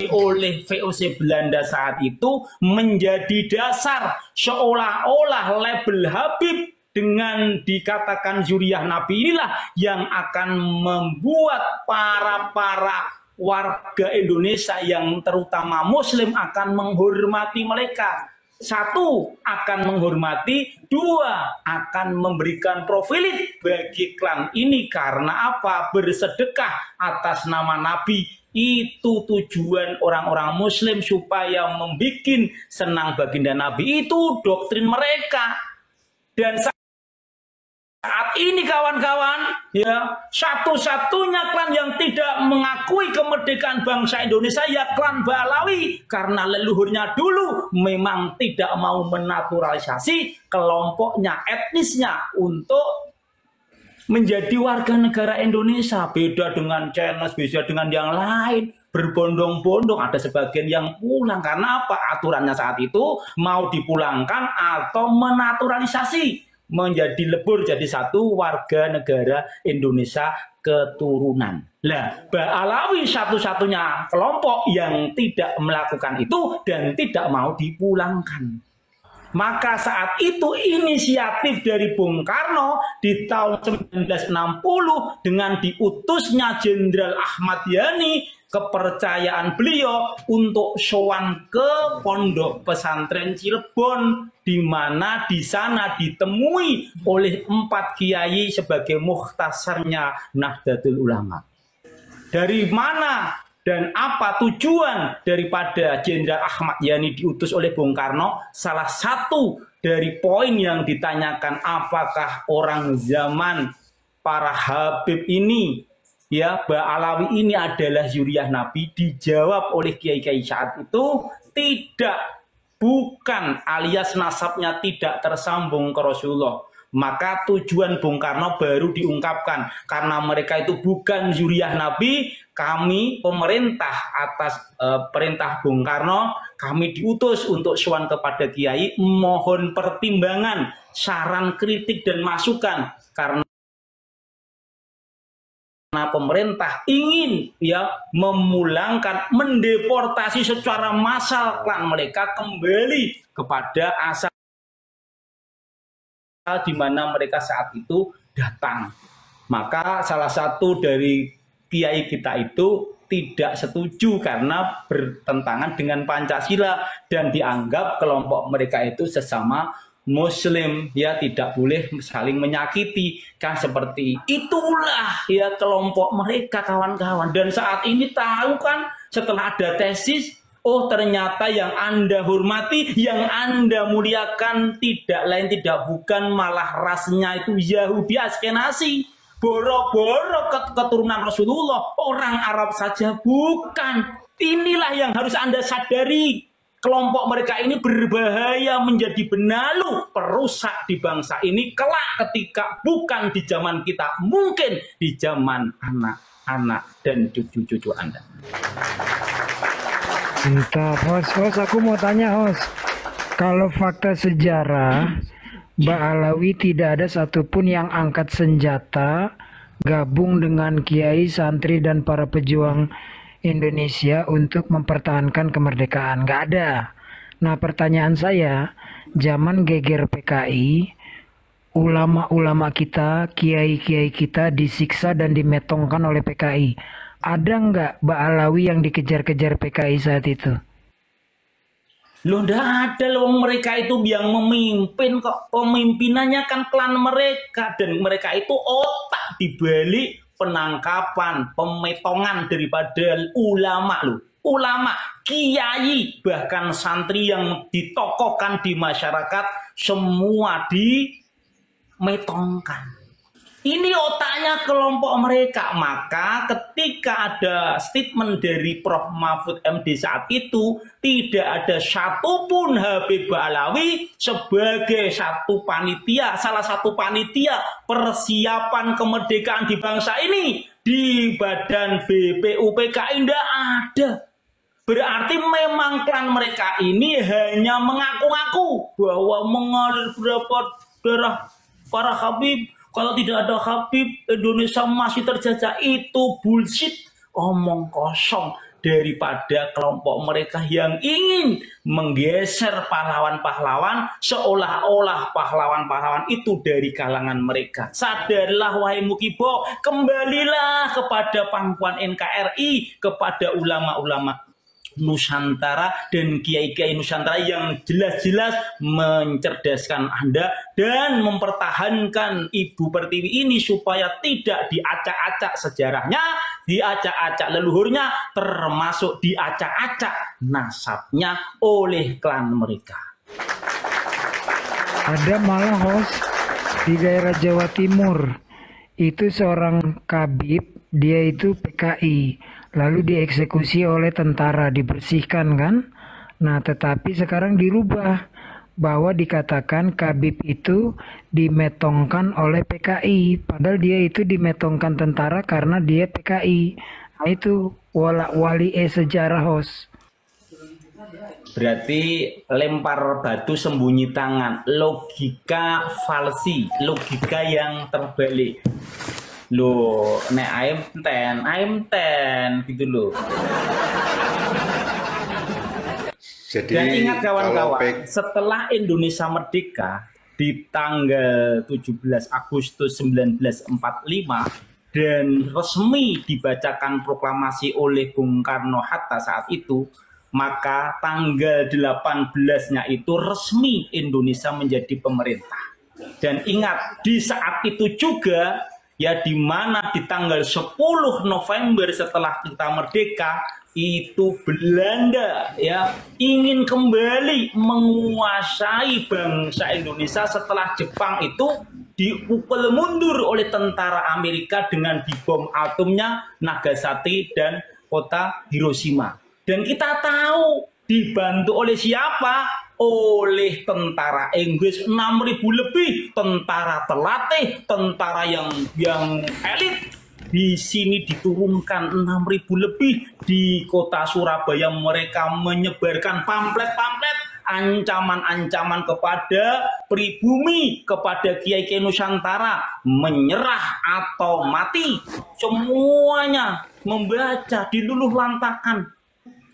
oleh VOC Belanda saat itu menjadi dasar seolah-olah label Habib dengan dikatakan zuriyah Nabi inilah yang akan membuat para warga Indonesia yang terutama Muslim akan menghormati mereka. Satu, akan menghormati. Dua, akan memberikan profilit bagi klan ini. Karena apa? Bersedekah atas nama Nabi. Itu tujuan orang-orang Muslim supaya membuat senang baginda Nabi. Itu doktrin mereka. Dan saat ini kawan-kawan, ya, satu-satunya klan yang tidak mengakui kemerdekaan bangsa Indonesia ya klan Ba'alawi, karena leluhurnya dulu memang tidak mau menaturalisasi kelompoknya, etnisnya untuk menjadi warga negara Indonesia. Beda dengan Chinese, beda dengan yang lain, berbondong-bondong. Ada sebagian yang pulang karena apa? Aturannya saat itu mau dipulangkan atau menaturalisasi, menjadi lebur jadi satu warga negara Indonesia keturunan. Lah, Ba'alawi satu-satunya kelompok yang tidak melakukan itu dan tidak mau dipulangkan. Maka saat itu inisiatif dari Bung Karno di tahun 1960 dengan diutusnya Jenderal Ahmad Yani, kepercayaan beliau untuk sowan ke Pondok Pesantren Cirebon, di mana di sana ditemui oleh 4 kiai sebagai mukhtasarnya Nahdlatul Ulama. Dari mana dan apa tujuan daripada Jenderal Ahmad Yani diutus oleh Bung Karno? Salah satu dari poin yang ditanyakan, apakah orang zaman para Habib ini, ya, Ba'alawi ini adalah zuriyah Nabi? Dijawab oleh kiai-kiai saat itu, tidak, bukan, alias nasabnya tidak tersambung ke Rasulullah. Maka tujuan Bung Karno baru diungkapkan, karena mereka itu bukan zuriyah Nabi, kami pemerintah atas perintah Bung Karno, kami diutus untuk sowan kepada kiai, mohon pertimbangan, saran, kritik dan masukan, karena pemerintah ingin, ya, memulangkan, mendeportasi secara massal klan mereka kembali kepada asal di mana mereka saat itu datang. Maka salah satu dari kiai kita itu tidak setuju karena bertentangan dengan Pancasila dan dianggap kelompok mereka itu sesama Muslim, ya, tidak boleh saling menyakiti, kan seperti itulah, ya, kelompok mereka, kawan-kawan. Dan saat ini tahu kan, setelah ada tesis, oh ternyata yang Anda hormati, yang Anda muliakan tidak lain tidak bukan malah rasnya itu Yahudi Askenazi, boro-boro keturunan Rasulullah, orang Arab saja bukan. Inilah yang harus Anda sadari. Kelompok mereka ini berbahaya, menjadi benalu perusak di bangsa ini kelak ketika bukan di zaman kita, mungkin di zaman anak-anak dan cucu-cucu Anda. Mantap, host, aku mau tanya, host. Kalau fakta sejarah, Ba'alawi tidak ada satupun yang angkat senjata, gabung dengan kiai, santri, dan para pejuang Indonesia untuk mempertahankan kemerdekaan. Nggak ada. Nah, pertanyaan saya, zaman geger PKI, ulama-ulama kita, kiai-kiai kita disiksa dan dimetongkan oleh PKI. Ada nggak Ba'alawi yang dikejar-kejar PKI saat itu? Loh, nggak ada loh, mereka itu yang memimpin kok. Pemimpinannya kan klan mereka, dan mereka itu otak dibalik penangkapan, pemetongan daripada ulama loh. Ulama, kiai, bahkan santri yang ditokohkan di masyarakat, semua dimetongkan. Ini otaknya kelompok mereka. Maka ketika ada statement dari Prof. Mahfud MD saat itu, tidak ada satupun Habib Ba'alawi sebagai satu panitia, salah satu panitia persiapan kemerdekaan di bangsa ini di badan BPUPKI, tidak ada. Berarti memang klan mereka ini hanya mengaku-ngaku bahwa mengalir berapa darah para Habib. Kalau tidak ada Habib, Indonesia masih terjajah. Itu bullshit, omong kosong. daripada kelompok mereka yang ingin menggeser pahlawan-pahlawan seolah-olah pahlawan-pahlawan itu dari kalangan mereka. Sadarlah wahai Mukibo, kembalilah kepada pangkuan NKRI, kepada ulama-ulama Nusantara dan kiai-kiai Nusantara yang jelas-jelas mencerdaskan Anda dan mempertahankan Ibu Pertiwi ini supaya tidak diacak-acak sejarahnya, diacak-acak leluhurnya, termasuk diacak-acak nasabnya oleh klan mereka. Ada malah host di daerah Jawa Timur, itu seorang kabib, dia itu PKI, lalu dieksekusi oleh tentara, dibersihkan kan. Nah tetapi sekarang dirubah bahwa dikatakan kabib itu dimetongkan oleh PKI, padahal dia itu dimetongkan tentara karena dia PKI. Nah itu wali sejarah host. Berarti lempar batu sembunyi tangan, logika falsi, logika yang terbalik. Loh, nek aim ten gitu loh. Jadi, dan ingat kawan-kawan, setelah Indonesia merdeka di tanggal 17 Agustus 1945 dan resmi dibacakan proklamasi oleh Bung Karno-Hatta saat itu, maka tanggal 18-nya itu resmi Indonesia menjadi pemerintah. Dan ingat, di saat itu juga ya, di mana di tanggal 10 November setelah kita merdeka itu Belanda ya ingin kembali menguasai bangsa Indonesia setelah Jepang itu dipukul mundur oleh tentara Amerika dengan dibom atomnya Nagasaki dan kota Hiroshima. Dan kita tahu dibantu oleh siapa? Oleh tentara Inggris 6.000 lebih, tentara terlatih, tentara yang elit. Di sini diturunkan 6.000 lebih. Di kota Surabaya mereka menyebarkan pamflet-pamflet ancaman-ancaman kepada pribumi, kepada kiai-kiai Nusantara, menyerah atau mati. Semuanya membaca, diluluh lantakan.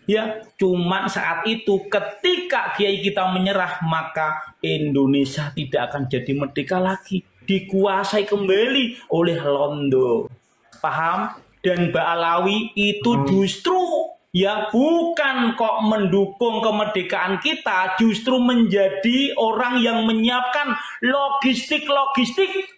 Ya, cuma saat itu ketika kiai kita menyerah, maka Indonesia tidak akan jadi merdeka lagi, dikuasai kembali oleh Londo. Paham? Dan Mbak Alawi itu justru ya bukan kok mendukung kemerdekaan kita, justru menjadi orang yang menyiapkan logistik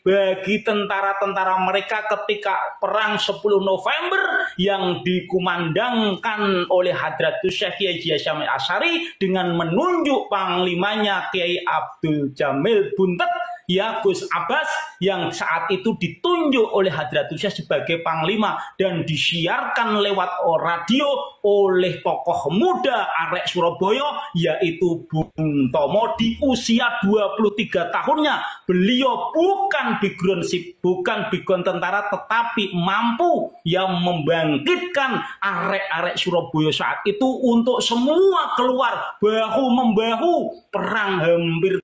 bagi tentara-tentara mereka ketika perang 10 November yang dikumandangkan oleh Hadratus Syekh Kiai Haji Hasyim Asy'ari dengan menunjuk panglimanya Kiai Abdul Jamil Buntet ya Gus Abbas yang saat itu ditunjuk oleh Hadratus Syekh sebagai panglima dan disiarkan lewat radio oleh tokoh muda arek Surabaya yaitu Bung Tomo di usia 23 tahunnya. Beliau bukan background bukan background tentara tetapi mampu yang membangkitkan arek-arek Surabaya saat itu untuk semua keluar bahu-membahu perang hampir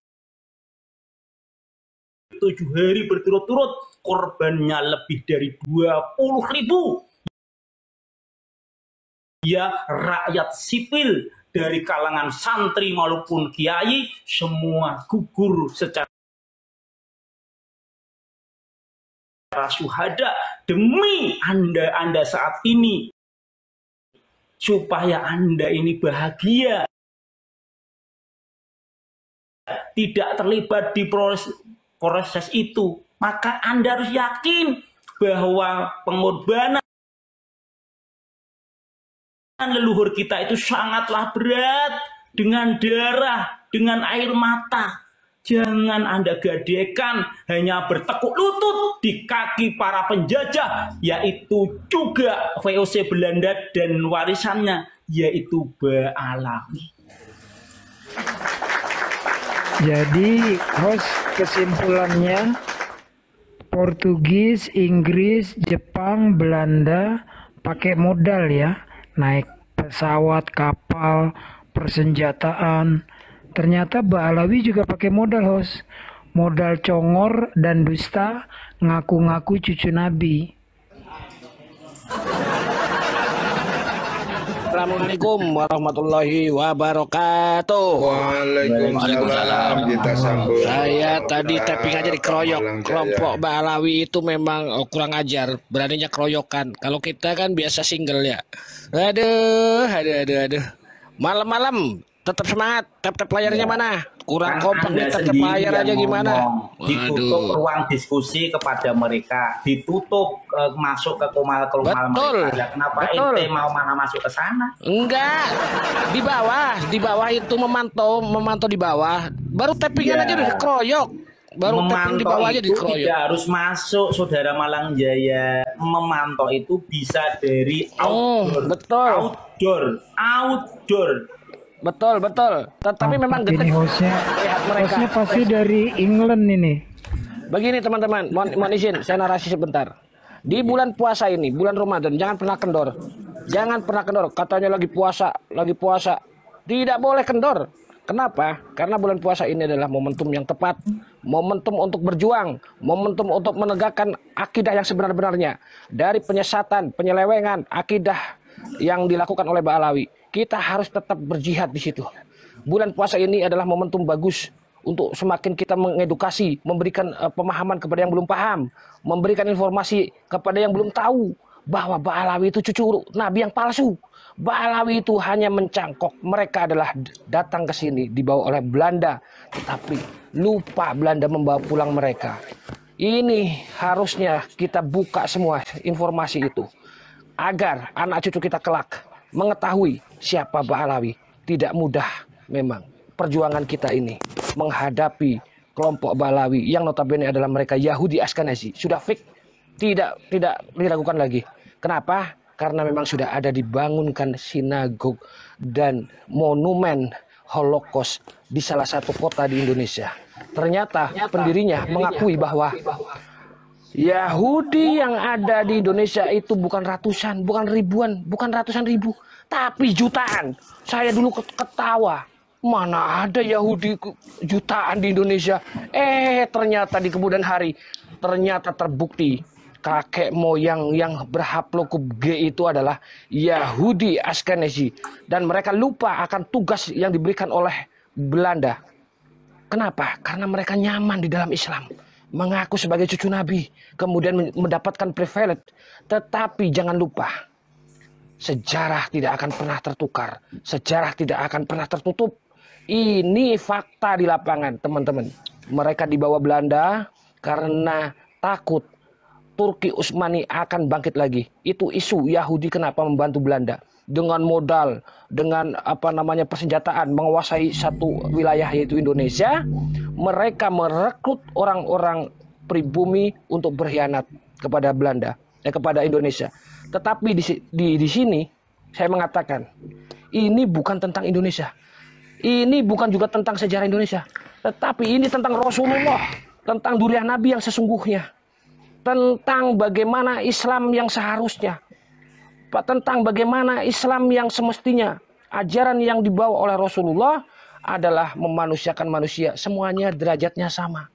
7 hari berturut-turut, korbannya lebih dari 20.000. Ya, rakyat sipil dari kalangan santri maupun kiai semua gugur secara syuhada demi Anda saat ini, supaya Anda ini bahagia, tidak terlibat di proses itu, maka Anda harus yakin bahwa pengorbanan leluhur kita itu sangatlah berat, dengan darah, dengan air mata. Jangan Anda gadekan hanya bertekuk lutut di kaki para penjajah, yaitu juga VOC Belanda dan warisannya, yaitu Mbak Alawi. Jadi host, kesimpulannya Portugis, Inggris, Jepang, Belanda pakai modal ya, naik pesawat, kapal, persenjataan. Ternyata Mbak Alawi juga pakai modal host, modal congor dan dusta, ngaku-ngaku cucu Nabi. Assalamualaikum warahmatullahi wabarakatuh. Waalaikumsalam. Kita sambung. Saya tadi tapping aja dikeroyok. Kelompok Ba'alawi itu memang kurang ajar, beraninya keroyokan. Kalau kita kan biasa single ya. Aduh. Malam-malam tetap semangat. Tap layarnya mana? Kurang kompak nih, tap layar aja gimana? Ditutup ruang diskusi kepada mereka, ditutup masuk ke komal mereka. Ya, kenapa ente mau mana masuk ke sana? Enggak, di bawah itu memantau di bawah. Baru tappingan aja udah dikeroyok. Baru tapping di bawah aja dikeroyok. Tidak harus masuk, Saudara Malang Jaya. Memantau itu bisa dari outdoor. Betul. Tetapi memang ini hostnya pasti dari England ini. Begini teman-teman, mohon izin saya narasi sebentar. Di bulan puasa ini, bulan Ramadan, jangan pernah kendor. Katanya lagi puasa. Tidak boleh kendor. Kenapa? Karena bulan puasa ini adalah momentum yang tepat, momentum untuk berjuang, momentum untuk menegakkan akidah yang sebenar-benarnya dari penyesatan, penyelewengan akidah yang dilakukan oleh Ba'alawi. Kita harus tetap berjihad di situ. Bulan puasa ini adalah momentum bagus untuk semakin kita mengedukasi, memberikan pemahaman kepada yang belum paham, memberikan informasi kepada yang belum tahu bahwa Ba'alawi itu cucu Nabi yang palsu. Ba'alawi itu hanya mencangkok. Mereka adalah datang ke sini dibawa oleh Belanda, tetapi lupa Belanda membawa pulang mereka. Ini harusnya kita buka semua informasi itu agar anak cucu kita kelak mengetahui siapa Ba'alawi. Tidak mudah memang perjuangan kita ini menghadapi kelompok Ba'alawi yang notabene adalah mereka Yahudi Ashkenazi. Sudah fix, tidak diragukan lagi. Kenapa? Karena memang sudah ada dibangunkan sinagog dan monumen Holocaust di salah satu kota di Indonesia. Ternyata pendirinya mengakui bahwa Yahudi yang ada di Indonesia itu bukan ratusan, bukan ribuan, bukan ratusan ribu, tapi jutaan. Saya dulu ketawa, mana ada Yahudi jutaan di Indonesia. Ternyata di kemudian hari, ternyata terbukti kakek moyang yang berhaplokub G itu adalah Yahudi Ashkenazi. Dan mereka lupa akan tugas yang diberikan oleh Belanda. Kenapa? Karena mereka nyaman di dalam Islam, mengaku sebagai cucu Nabi, kemudian mendapatkan privilege. Tetapi jangan lupa, sejarah tidak akan pernah tertukar, sejarah tidak akan pernah tertutup. Ini fakta di lapangan, teman-teman. Mereka dibawa Belanda karena takut Turki Utsmani akan bangkit lagi. Itu isu Yahudi kenapa membantu Belanda dengan modal, dengan persenjataan, menguasai satu wilayah yaitu Indonesia. Mereka merekrut orang-orang pribumi untuk berkhianat kepada Belanda, kepada Indonesia. Tetapi di sini saya mengatakan ini bukan tentang Indonesia. Ini bukan juga tentang sejarah Indonesia, tetapi ini tentang Rasulullah, tentang durian Nabi yang sesungguhnya, tentang bagaimana Islam yang seharusnya, tentang bagaimana Islam yang semestinya. Ajaran yang dibawa oleh Rasulullah adalah memanusiakan manusia, semuanya derajatnya sama,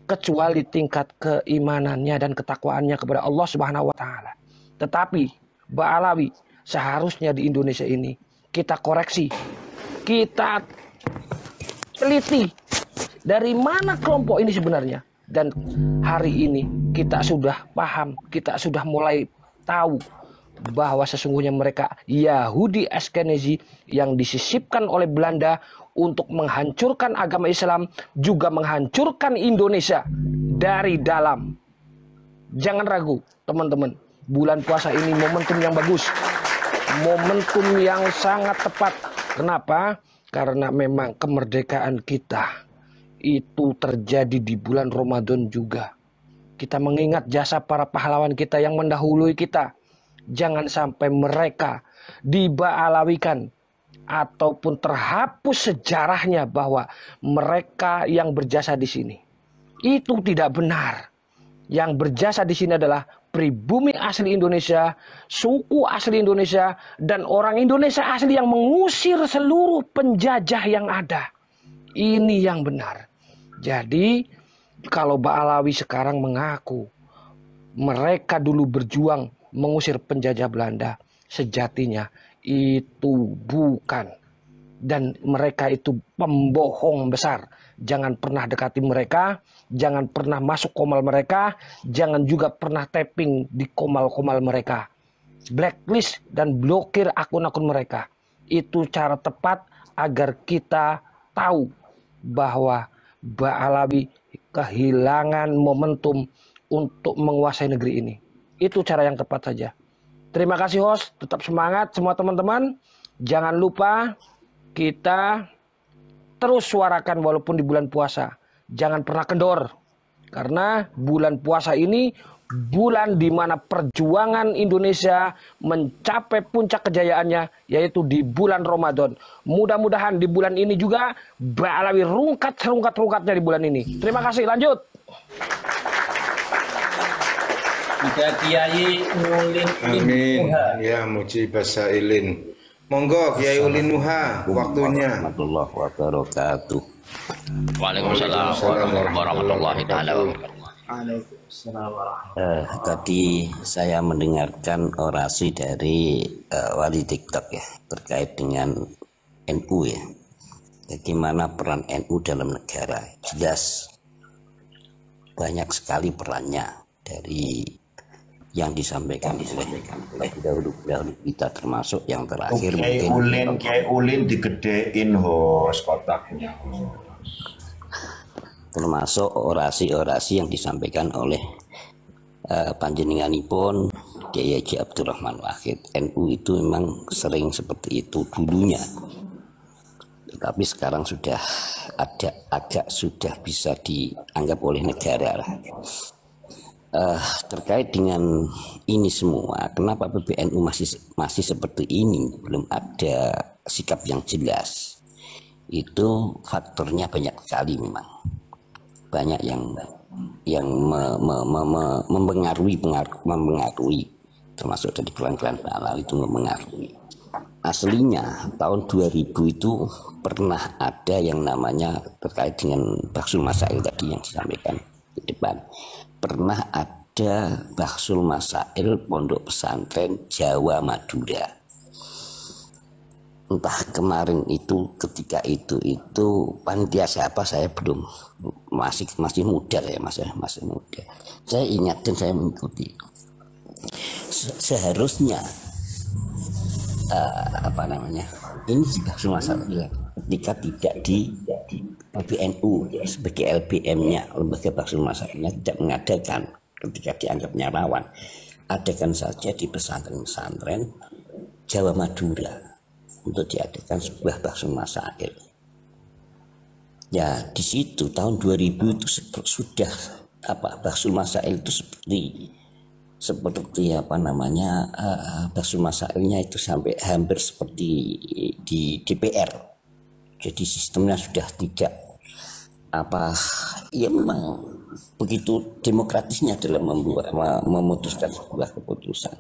kecuali tingkat keimanannya dan ketakwaannya kepada Allah Subhanahu wa taala. Tetapi Ba'alawi seharusnya di Indonesia ini kita koreksi, kita teliti dari mana kelompok ini sebenarnya. Dan hari ini kita sudah paham, kita sudah mulai tahu bahwa sesungguhnya mereka Yahudi Ashkenazi yang disisipkan oleh Belanda untuk menghancurkan agama Islam, juga menghancurkan Indonesia dari dalam. Jangan ragu, teman-teman. Bulan puasa ini momentum yang bagus, momentum yang sangat tepat. Kenapa? Karena memang kemerdekaan kita itu terjadi di bulan Ramadan juga. Kita mengingat jasa para pahlawan kita yang mendahului kita. Jangan sampai mereka diba'alawikan ataupun terhapus sejarahnya bahwa mereka yang berjasa di sini. Itu tidak benar. Yang berjasa di sini adalah pribumi asli Indonesia, suku asli Indonesia, dan orang Indonesia asli yang mengusir seluruh penjajah yang ada. Ini yang benar. Jadi kalau Ba'alawi sekarang mengaku mereka dulu berjuang mengusir penjajah Belanda, sejatinya Itu bukan. Dan mereka itu pembohong besar. Jangan pernah dekati mereka, jangan pernah masuk komal mereka, jangan juga pernah tapping di komal-komal mereka. Blacklist dan blokir akun-akun mereka. Itu cara tepat agar kita tahu bahwa Ba'alawi kehilangan momentum untuk menguasai negeri ini. Itu cara yang tepat saja. Terima kasih host, tetap semangat semua teman-teman. Jangan lupa kita terus suarakan walaupun di bulan puasa. Jangan pernah kendor. Karena bulan puasa ini bulan di mana perjuangan Indonesia mencapai puncak kejayaannya, yaitu di bulan Ramadan. Mudah-mudahan di bulan ini juga Ba'alawi rungkat serungkat-rungkatnya di bulan ini. Terima kasih, lanjut. Ada Kiai Ulin Amin. Muha. Ya muji basailin. Monggo Kiai Ulin Muha, waktunya. Warahmatullahi wabarakatuh. Waalaikumsalam warahmatullahi wabarakatuh. Tadi saya mendengarkan orasi dari wali TikTok ya terkait dengan NU ya. Bagaimana peran NU dalam negara? Jelas banyak sekali perannya dari yang disampaikan oleh dahulu kita, termasuk yang terakhir Kiai Ulin digedein host kotaknya. Termasuk orasi-orasi yang disampaikan oleh panjenenganipun Kiai Haji Abdurrahman Wahid. NU itu memang sering seperti itu dulunya, tetapi sekarang sudah agak sudah bisa dianggap oleh negara lah. Terkait dengan ini semua, kenapa PBNU masih seperti ini, belum ada sikap yang jelas? Itu faktornya banyak sekali, memang banyak yang mempengaruhi, termasuk dari klan-klan Ba'alawi itu mempengaruhi. Aslinya tahun 2000 itu pernah ada yang namanya terkait dengan Bahsul Masail tadi yang disampaikan di depan. Pernah ada Bahsul Masail Pondok Pesantren Jawa Madura. Entah kemarin itu ketika itu panitia siapa saya belum, masih muda ya, masih muda. Saya ingat dan saya mengikuti. Seharusnya ini Bahsul Masail ketika tidak di PBNU sebagai LBM-nya, lembaga Bahsul Masailnya tidak mengadakan ketika dianggapnya rawan, adakan saja di pesantren-pesantren Jawa Madura untuk diadakan sebuah Bahsul Masail. Ya di situ tahun 2000 itu sudah Bahsul Masail itu seperti Bahsul Masailnya itu sampai hampir seperti di DPR. Jadi sistemnya sudah tidak ya memang begitu demokratisnya dalam memutuskan sebuah keputusan.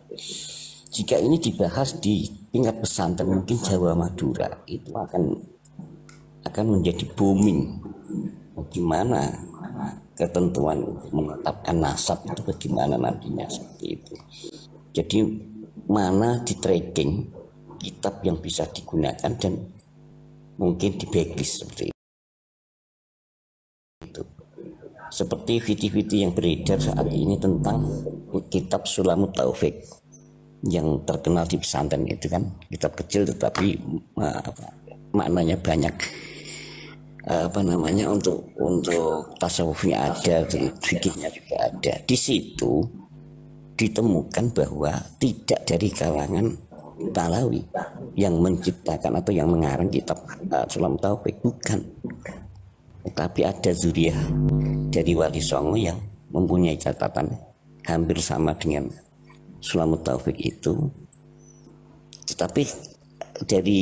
Jika ini dibahas di tingkat pesantren mungkin Jawa Madura, itu akan menjadi booming. Bagaimana ketentuan menetapkan nasab itu, bagaimana nantinya seperti itu. Jadi mana di tracking kitab yang bisa digunakan dan mungkin di backlist seperti itu. Seperti video-video yang beredar saat ini tentang kitab Sulamut Taufik yang terkenal di pesantren itu kan, kitab kecil tetapi maknanya banyak, untuk tasawufnya ada, fikihnya juga ada. Di situ ditemukan bahwa tidak dari kalangan Ba'alawi yang menciptakan atau yang mengarang kitab Sulamut Taufik, bukan, tetapi ada zuriyah dari Wali Songo yang mempunyai catatan hampir sama dengan Sulamut Taufik itu, tetapi dari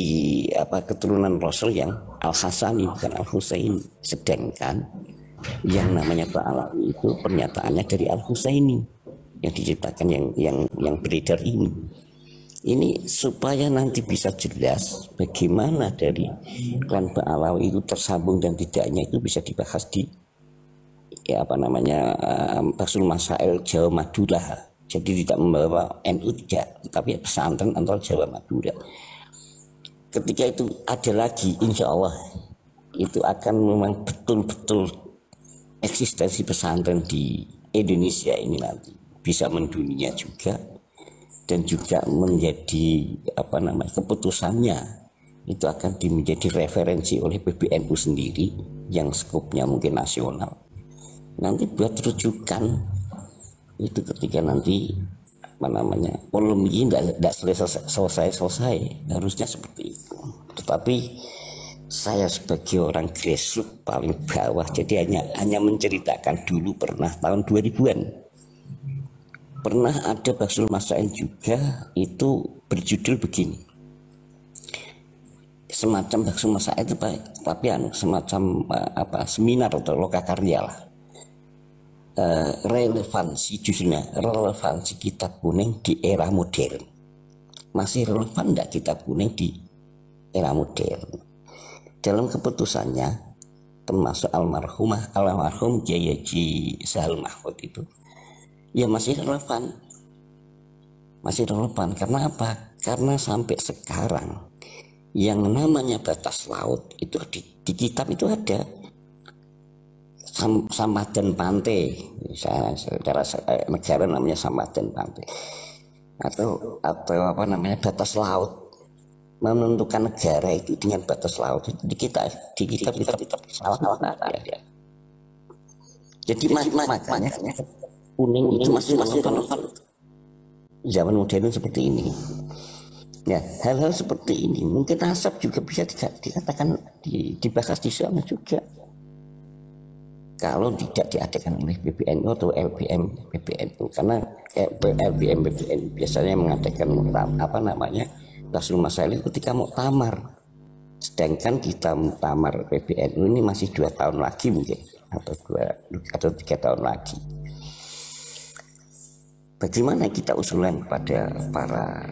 keturunan Rasul yang Al-Hasani bukan Al-Husaini. Sedangkan yang namanya Ba'alawi itu pernyataannya dari Al-Husaini yang diciptakan yang beredar ini. Ini supaya nanti bisa jelas bagaimana dari klan Ba'alawi itu tersambung dan tidaknya itu bisa dibahas di Bahsul Masail Jawa Madura. Jadi tidak membawa NU tidak, tapi pesantren antara Jawa Madura. ketika itu ada lagi, insya Allah itu akan memang betul-betul eksistensi pesantren di Indonesia ini nanti bisa mendunia juga, dan juga menjadi keputusannya itu akan menjadi referensi oleh PBNU sendiri yang skopnya mungkin nasional. Nanti buat rujukan itu ketika nanti polemik ini tidak selesai, harusnya seperti itu. Tetapi saya sebagai orang grassroots paling bawah, jadi hanya menceritakan dulu pernah tahun 2000-an pernah ada Baksul Masail juga, itu berjudul begini, semacam Baksul Masail itu tapi semacam seminar atau lokakarya lah. Relevansi judulnya, relevansi kitab kuning di era modern. Masih relevan tidak kitab kuning di era modern? Dalam keputusannya, termasuk almarhum Kiai Haji Sahal Mahfud itu, ya masih relevan. Masih relevan karena apa? Karena sampai sekarang yang namanya batas laut itu di kitab itu ada. Sambadan Pantai, secara negara namanya Sambadan Pantai, atau batas laut, menentukan negara itu dengan batas laut itu di kitab salah ada. Jadi makanya kuning itu masih relevan zaman modern seperti ini. Ya, hal-hal seperti ini mungkin asap juga bisa dikatakan dibahas di sana juga. Kalau tidak diadakan oleh PBNU atau LBM PBNU, karena LBM PBNU biasanya mengadakan Baksul Masail ketika muktamar, sedangkan kita muktamar PBNU ini masih 2 tahun lagi mungkin, atau 3 tahun lagi. Bagaimana kita usulan kepada para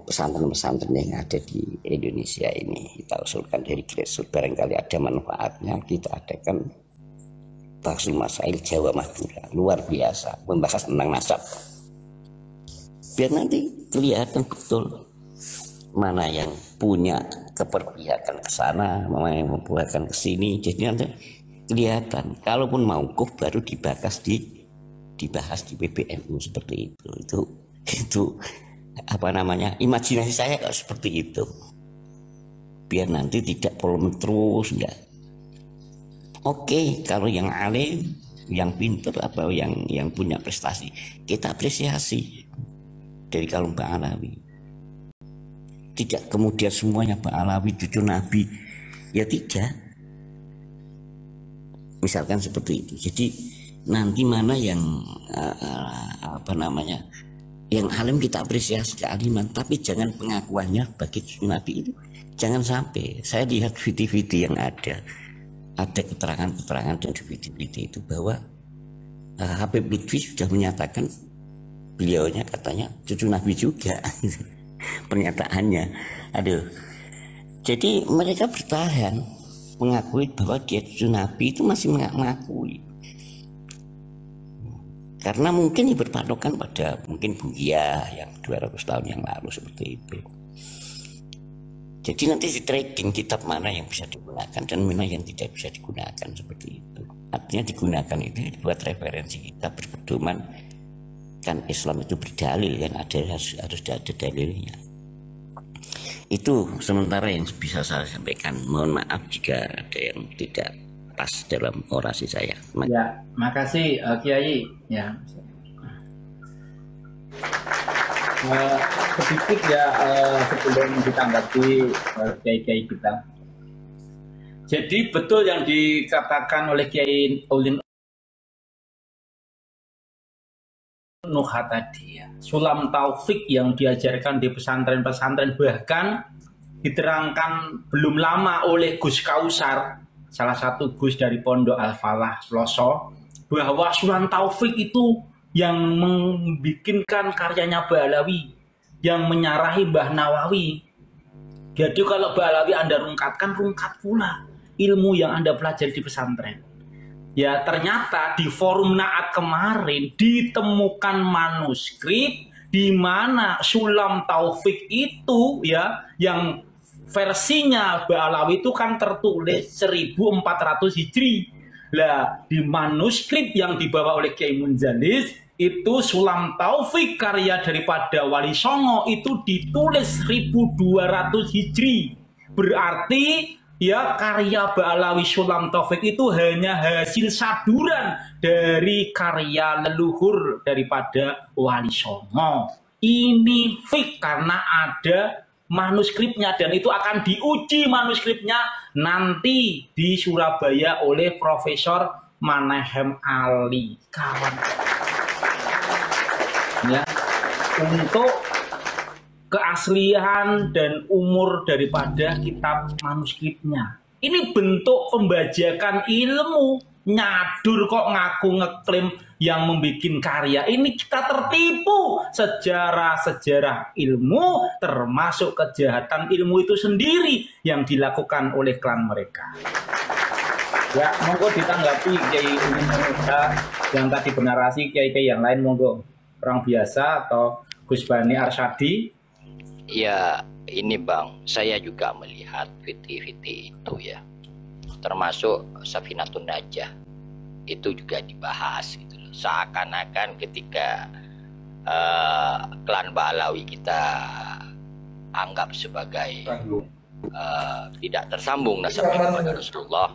pesantren-pesantren yang ada di Indonesia ini, kita usulkan dari grassroots, barangkali ada manfaatnya kita adakan Baksul Masail Jawa Madura, luar biasa, membahas tentang nasab, biar nanti kelihatan betul mana yang punya keperpihakan ke sana, mana yang memperpihakan ke sini. Jadi nanti kelihatan, kalaupun mauquf baru dibahas di PBNU seperti itu imajinasi saya kalau seperti itu, biar nanti tidak polemik terus. Enggak. Oke, kalau yang alim, yang pintar atau yang punya prestasi kita apresiasi dari kaum Mbak Alawi. Tidak kemudian semuanya Mbak Alawi cucu Nabi, ya tidak, misalkan seperti itu. Jadi nanti mana yang yang alim kita apresiasi kealiman, tapi jangan pengakuannya bagi Nabi itu jangan sampai. Saya lihat video-video yang ada keterangan-keterangan dan video-video itu bahwa Habib Lutfi sudah menyatakan beliaunya katanya cucu Nabi juga. Pernyataannya, jadi mereka bertahan mengakui bahwa dia cucu Nabi, itu masih mengakui. Karena mungkin berpatokan pada mungkin Bugia yang 200 tahun yang lalu seperti itu. Jadi nanti di trading kitab mana yang bisa digunakan dan mana yang tidak bisa digunakan seperti itu. Artinya digunakan itu buat referensi kita berpedoman. Kan Islam itu berdalil, kan harus ada dalilnya. Itu sementara yang bisa saya sampaikan. Mohon maaf jika ada yang tidak pas dalam orasi saya. Ya, makasih Kiai. Ya. Sedikit ya sebelum ditanggapi Kiai kita. Jadi betul yang dikatakan oleh Kiai Ulin Nuha tadi ya. Sulam taufik yang diajarkan di pesantren-pesantren, bahkan diterangkan belum lama oleh Gus Kausar, salah satu Gus dari Pondok Al-Falah Seloso, bahwa sulam taufik itu yang membikinkan karyanya Ba'alawi, yang menyarahi Mbah Nawawi. Jadi kalau Ba'alawi Anda rungkatkan, rungkat pula ilmu yang Anda pelajari di pesantren. Ya ternyata di forum Naat kemarin ditemukan manuskrip di mana Sulam Taufik itu ya yang versinya Ba'alawi itu kan tertulis 1400 Hijri. Lah di manuskrip yang dibawa oleh Kiai Munzalis itu Sulam Taufik karya daripada Wali Songo itu ditulis 1200 Hijri. Berarti ya karya Ba'alawi Sulam Taufik itu hanya hasil saduran dari karya leluhur daripada Wali Songo. Ini fik karena ada manuskripnya dan itu akan diuji manuskripnya nanti di Surabaya oleh Profesor Manahem Ali kawan ya untuk keaslian dan umur daripada kitab manuskripnya. Ini bentuk pembajakan ilmu, nyadur kok ngaku ngeklaim yang membuat karya. Ini kita tertipu sejarah-sejarah ilmu, termasuk kejahatan ilmu itu sendiri yang dilakukan oleh klan mereka. Ya, monggo ditanggapi Kiai Musa yang tadi bernarasi, Kiai-Kiai yang lain monggo. Orang biasa atau Gus Bani Arsyadi. Ya, ini Bang, saya juga melihat fiti-fiti itu ya. Termasuk Safinatun Najah. Itu juga dibahas gitu loh. Seakan-akan ketika klan Ba'alawi kita anggap sebagai tidak tersambung nasabnya kepada Rasulullah,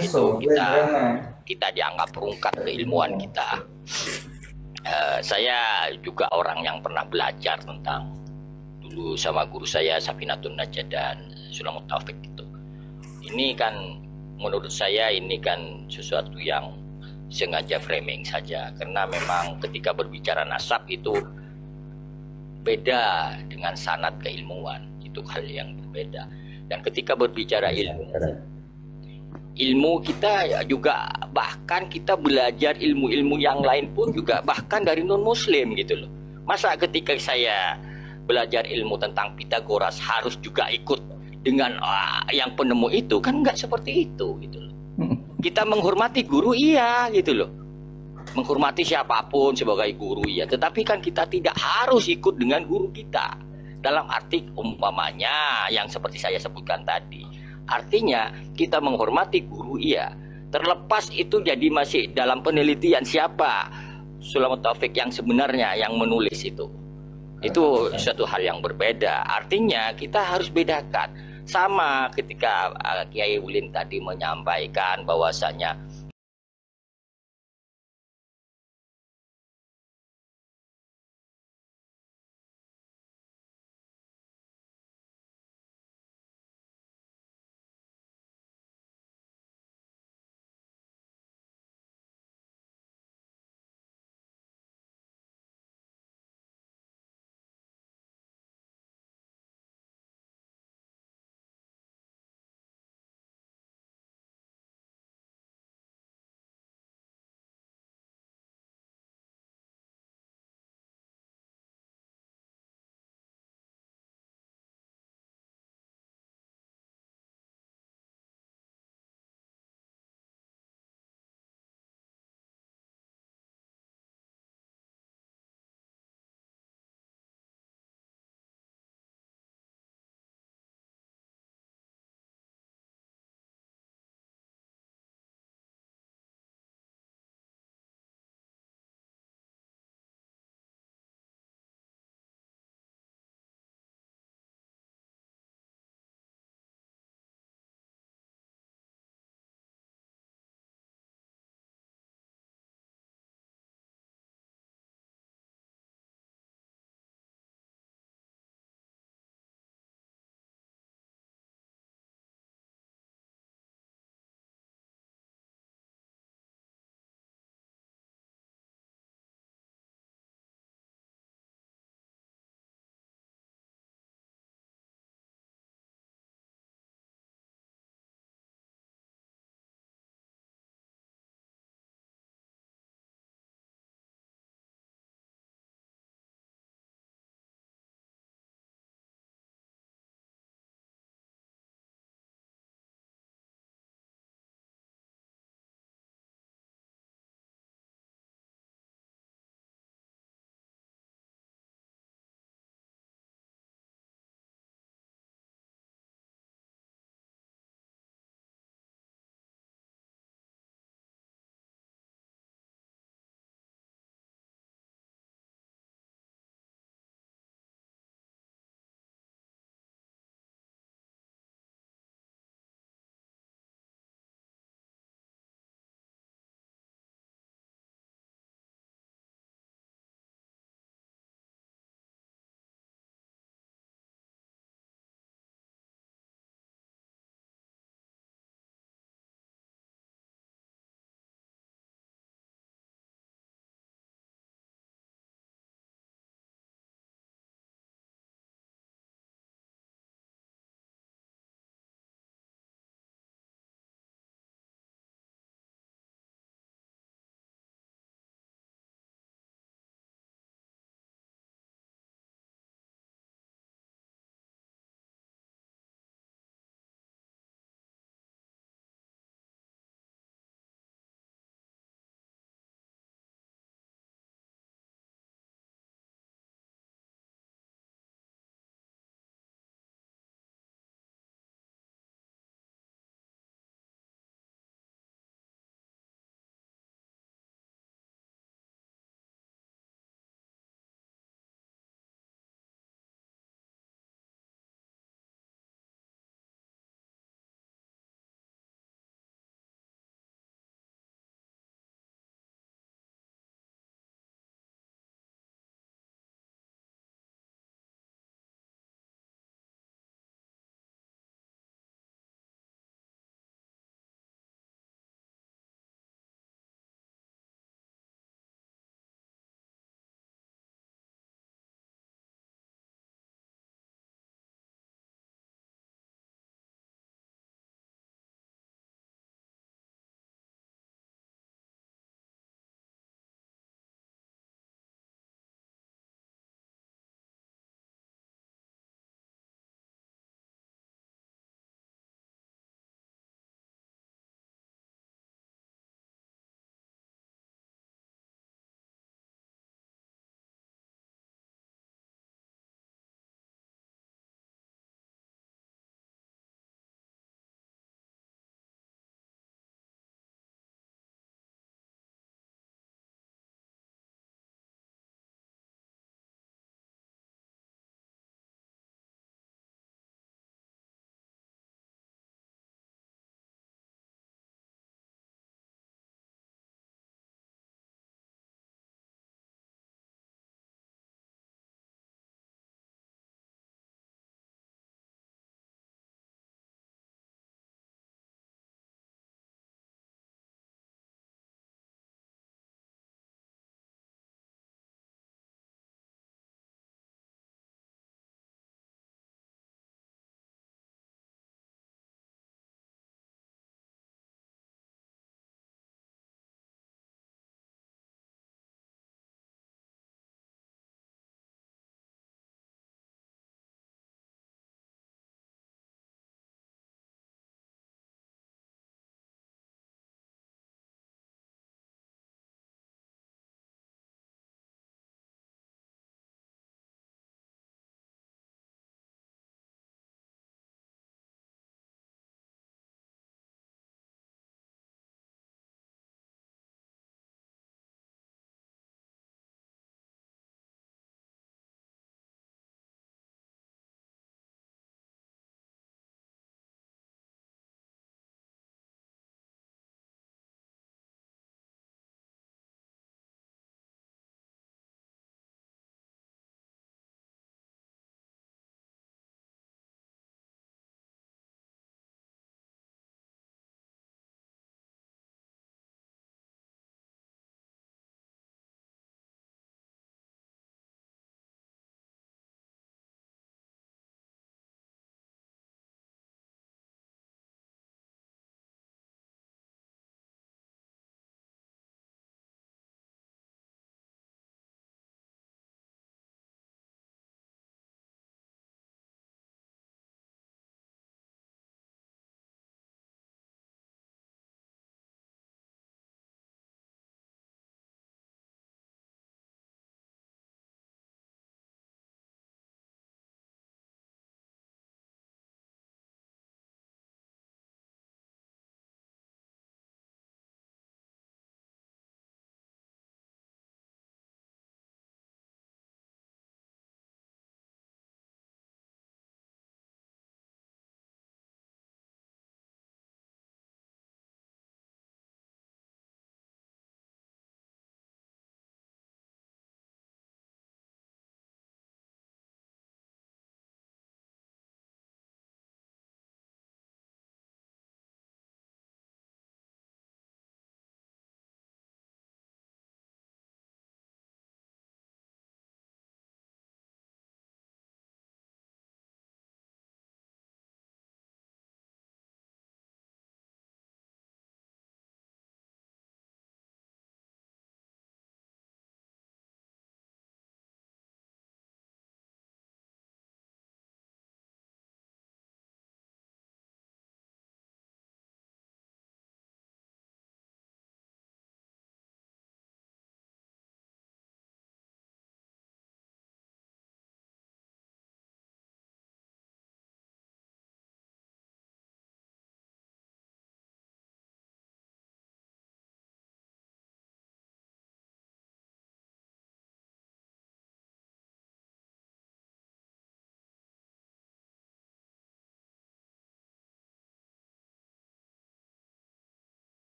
itu kita dianggap perungkat keilmuan kita. Saya juga orang yang pernah belajar tentang dulu sama guru saya Safinatun Najah dan Sulam Taufik itu. Ini kan menurut saya ini kan sesuatu yang sengaja framing saja, karena memang ketika berbicara nasab itu beda dengan sanad keilmuan, itu hal yang berbeda. Dan ketika berbicara ilmu kita juga, bahkan kita belajar ilmu-ilmu yang lain pun juga bahkan dari non muslim gitu loh. Masa ketika saya belajar ilmu tentang Pitagoras harus juga ikut dengan yang penemu itu, kan nggak seperti itu gitu loh. Kita menghormati guru iya gitu loh, menghormati siapapun sebagai guru iya, tetapi kan kita tidak harus ikut dengan guru kita. Dalam arti umpamanya yang seperti saya sebutkan tadi, artinya kita menghormati guru iya, terlepas itu jadi masih dalam penelitian siapa Sulam Taufik yang sebenarnya yang menulis itu suatu hal yang berbeda. Artinya kita harus bedakan. Sama ketika Kiai Ulin tadi menyampaikan bahwasanya